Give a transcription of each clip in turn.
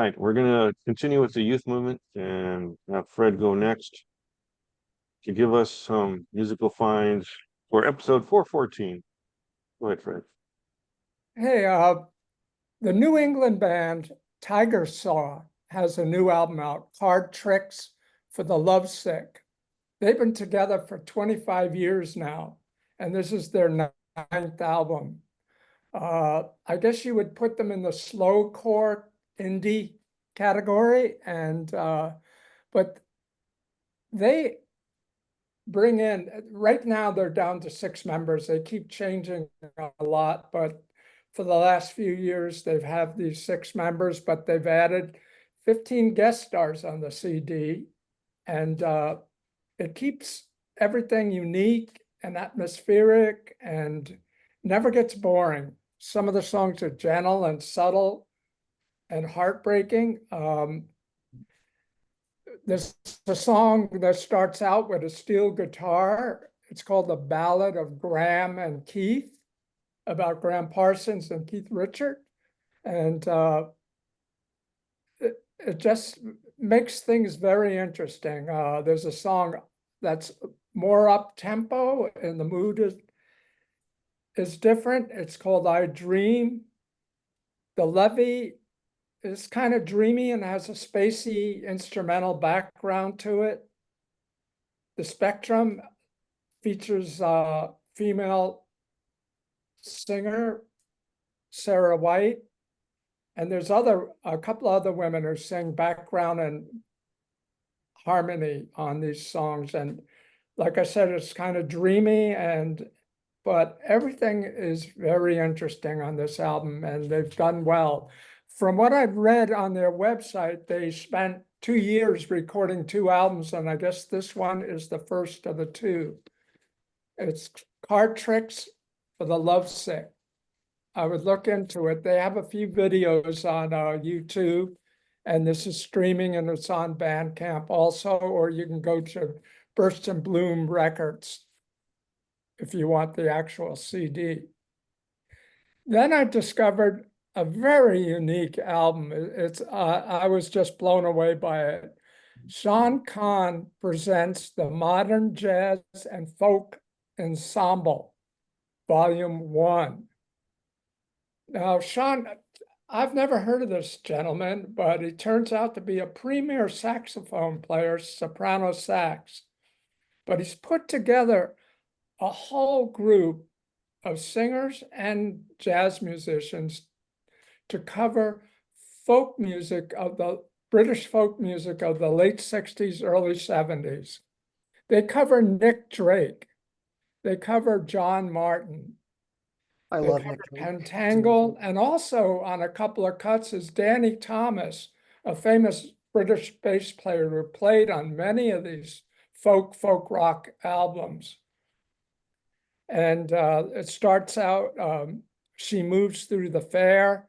right, we're gonna continue with the youth movement and have Fred go next to give us some musical finds for episode 414. Go ahead, Fred. Hey, the New England band Tiger Saw has a new album out, Card Tricks for the Lovesick. They've been together for 25 years now, and this is their ninth album. I guess you would put them in the slowcore indie category, and but they bring in, right now they're down to 6 members. They keep changing a lot, but for the last few years they've had these 6 members, but they've added 15 guest stars on the CD, and it keeps everything unique and atmospheric and never gets boring. Some of the songs are gentle and subtle and heartbreaking. There's a song that starts out with a steel guitar. It's called The Ballad of Graham and Keith, about Graham Parsons and Keith Richard. And it just makes things very interesting. There's a song that's more up-tempo and the mood is different. It's called I Dream. The Levee is kind of dreamy and has a spacey instrumental background to it. The Spectrum features a female singer, Sarah White, and there's a couple other women who sing background and harmony on these songs. And like I said, it's kind of dreamy, but everything is very interesting on this album, and they've done well. From what I've read on their website, they spent 2 years recording 2 albums, and I guess this one is the first of the 2. It's Card Tricks for the Lovesick. I would look into it. They have a few videos on YouTube, and this is streaming, and it's on Bandcamp also, or you can go to Burst and Bloom Records if you want the actual CD. Then I discovered a very unique album. I was just blown away by it. Sean Kahn presents the Modern Jazz and Folk Ensemble, Volume 1. Now, Sean, I've never heard of this gentleman, but he turns out to be a premier saxophone player, soprano sax. But he's put together a whole group of singers and jazz musicians to cover folk music of the British folk music of the late 60s, early 70s. They cover Nick Drake. They cover John Martin. I They love cover Nick Drake. Pentangle, and also on a couple of cuts is Danny Thomas, a famous British bass player who played on many of these folk rock albums. And it starts out, She Moves Through the Fair,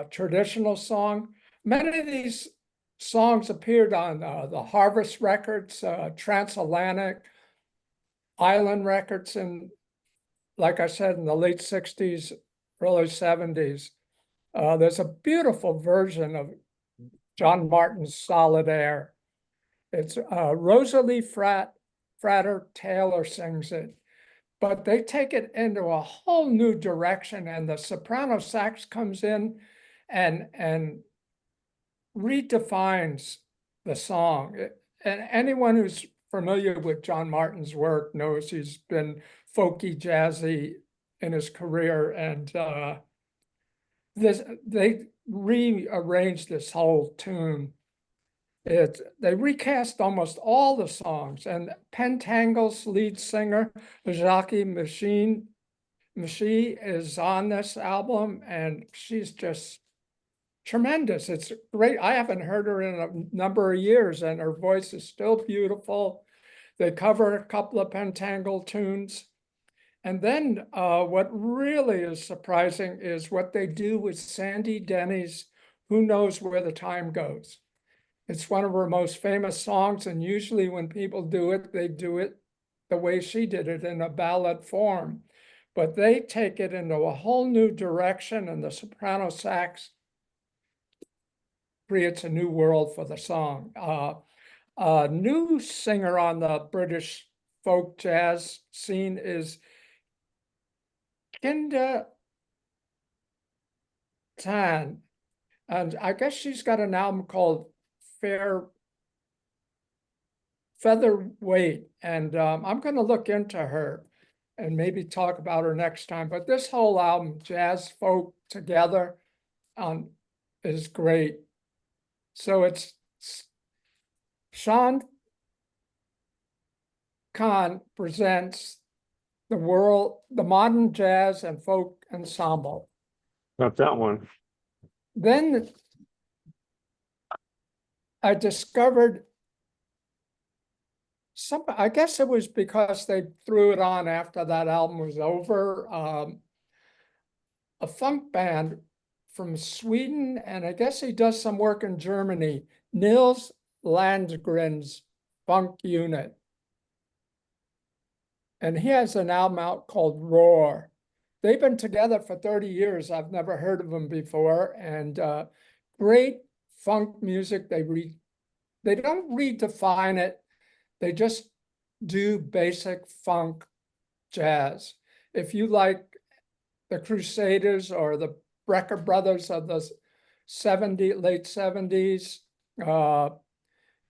traditional song. Many of these songs appeared on the Harvest Records, Transatlantic, Island Records, and like I said, in the late 60s, early 70s. There's a beautiful version of John Martin's Solid Air. It's Rosalie Frater Taylor sings it, but they take it into a whole new direction, and the soprano sax comes in and redefines the song. And anyone who's familiar with John Martin's work knows he's been folky, jazzy in his career, and they rearranged this whole tune. They recast almost all the songs, and Pentangle's lead singer, Jacques Machine is on this album, and she's just tremendous. It's great. I haven't heard her in a number of years, and her voice is still beautiful. They cover a couple of Pentangle tunes. And then what really is surprising is what they do with Sandy Denny's Who Knows Where the Time Goes. It's one of her most famous songs, and usually when people do it, they do it the way she did it, in a ballad form. But they take it into a whole new direction, and the soprano sax creates a new world for the song. A new singer on the British folk jazz scene is Kinda Tan. And I guess she's got an album called Fair Featherweight. And I'm going to look into her and maybe talk about her next time. But this whole album, Jazz Folk Together, is great. So it's Sean Khan presents the modern jazz and folk ensemble. Got that one. Then I discovered I guess it was because they threw it on after that album was over. A funk band from Sweden, and I guess he does some work in Germany, Nils Landgren's Funk Unit. And he has an album out called Roar. They've been together for 30 years. I've never heard of them before. And great funk music. They don't redefine it. They just do basic funk jazz. If you like the Crusaders or the Brecker Brothers of the late 70s,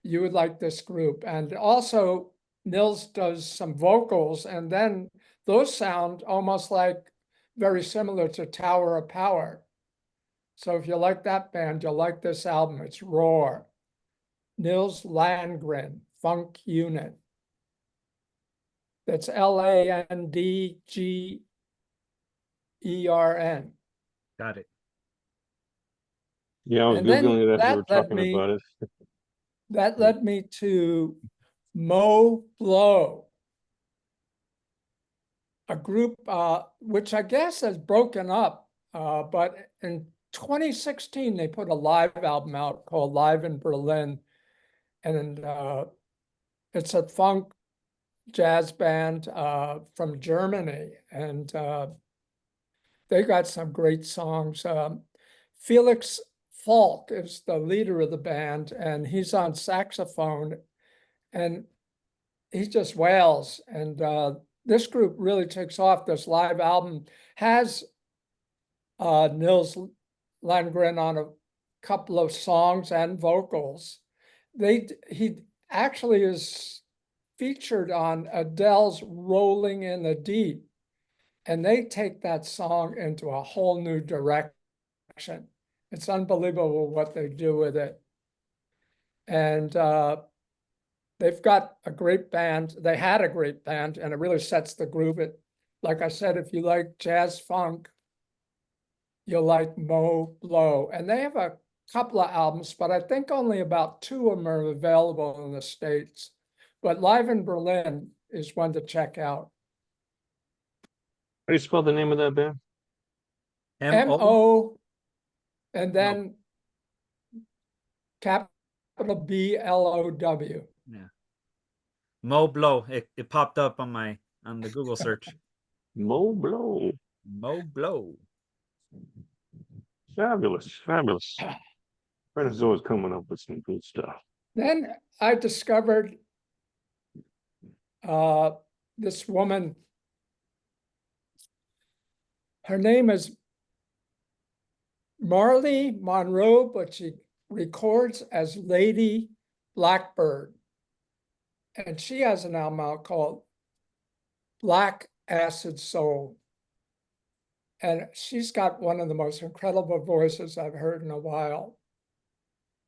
you would like this group. And also Nils does some vocals, and then those sound almost like very similar to Tower of Power. So if you like that band, you'll like this album. It's Roar. Nils Landgren, Funk Unit. That's Landgren. Got it. Yeah, I was And then Googling it as we were that led talking me- about it. That led me to Mo Blow, a group which I guess has broken up, but in 2016 they put a live album out called Live in Berlin, and it's a funk jazz band from Germany, and they got some great songs. Felix Falk is the leader of the band, and he's on saxophone, and he just wails. And this group really takes off. This live album has Nils Landgren on a couple of songs and vocals. He actually is featured on Adele's Rolling in the Deep, and they take that song into a whole new direction. It's unbelievable what they do with it. And they've got a great band. They had a great band, and it really sets the groove. Like I said, if you like jazz funk, you'll like Mo Blow. And they have a couple of albums, but I think only about 2 of them are available in the States. But Live in Berlin is one to check out. How do you spell the name of that band? M-O? M-O, and then capital B-L-O-W. Yeah. Mo Blow. It popped up on the Google search. Mo Blow. Mo Blow. Fabulous, fabulous. Fred is always coming up with some good stuff. Then I discovered this woman. Her name is Marley Monroe, but she records as Lady Blackbird. And she has an album out called Black Acid Soul. And she's got one of the most incredible voices I've heard in a while.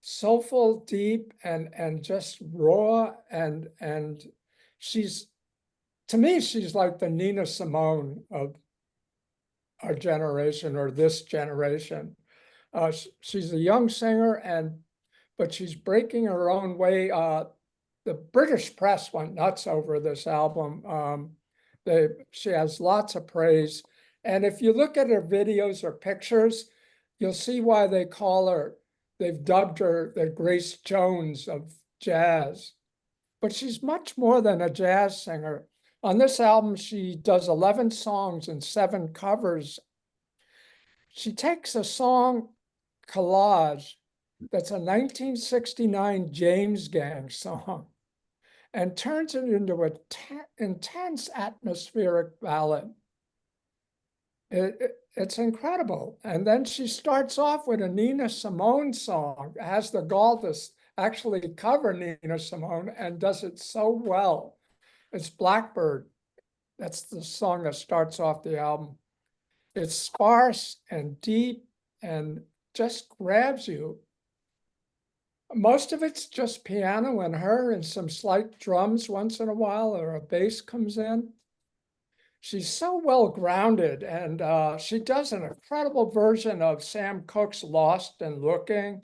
Soulful, deep, and just raw, and she's, to me, she's like the Nina Simone of our generation, or this generation. She's a young singer, but she's breaking her own way. The British press went nuts over this album. She has lots of praise. And if you look at her videos or pictures, you'll see why they've dubbed her the Grace Jones of jazz. But she's much more than a jazz singer. On this album, she does 11 songs and 7 covers. She takes a song collage that's a 1969 James Gang song and turns it into a intense atmospheric ballad. It's incredible. And then she starts off with a Nina Simone song, has the gall to actually cover Nina Simone and does it so well. It's Blackbird. That's the song that starts off the album. It's sparse and deep and just grabs you. Most of it's just piano and her and some slight drums once in a while, or a bass comes in. She's so well grounded, and she does an incredible version of Sam Cooke's Lost and Looking.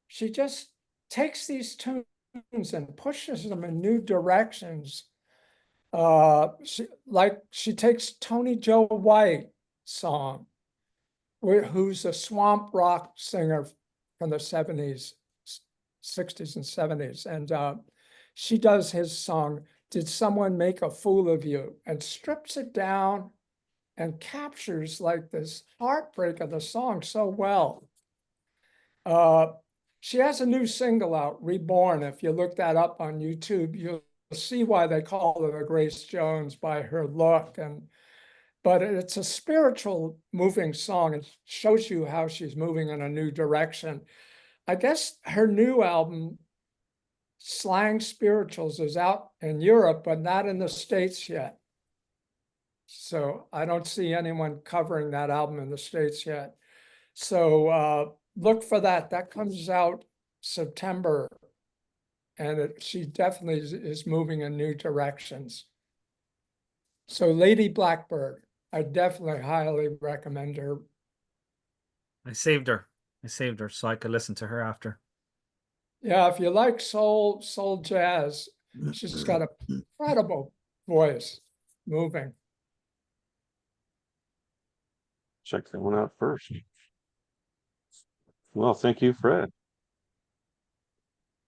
She just takes these tunes and pushes them in new directions. She takes Tony Joe White song, who's a swamp rock singer from the 70s, 60s and 70s. And she does his song, Did Someone Make a Fool of You? And strips it down and captures like this heartbreak of the song so well. She has a new single out, Reborn. If you look that up on YouTube, you'll see why they call her Grace Jones, by her look. But it's a spiritual moving song and shows you how she's moving in a new direction. I guess her new album, Slang Spirituals, is out in Europe, but not in the States yet. So I don't see anyone covering that album in the States yet. So look for that. That comes out September. And she definitely is moving in new directions. So Lady Blackbird, I definitely highly recommend her. I saved her so I could listen to her after. Yeah, if you like soul jazz, she's got an incredible voice, moving. Check that one out first. Well, thank you, Fred.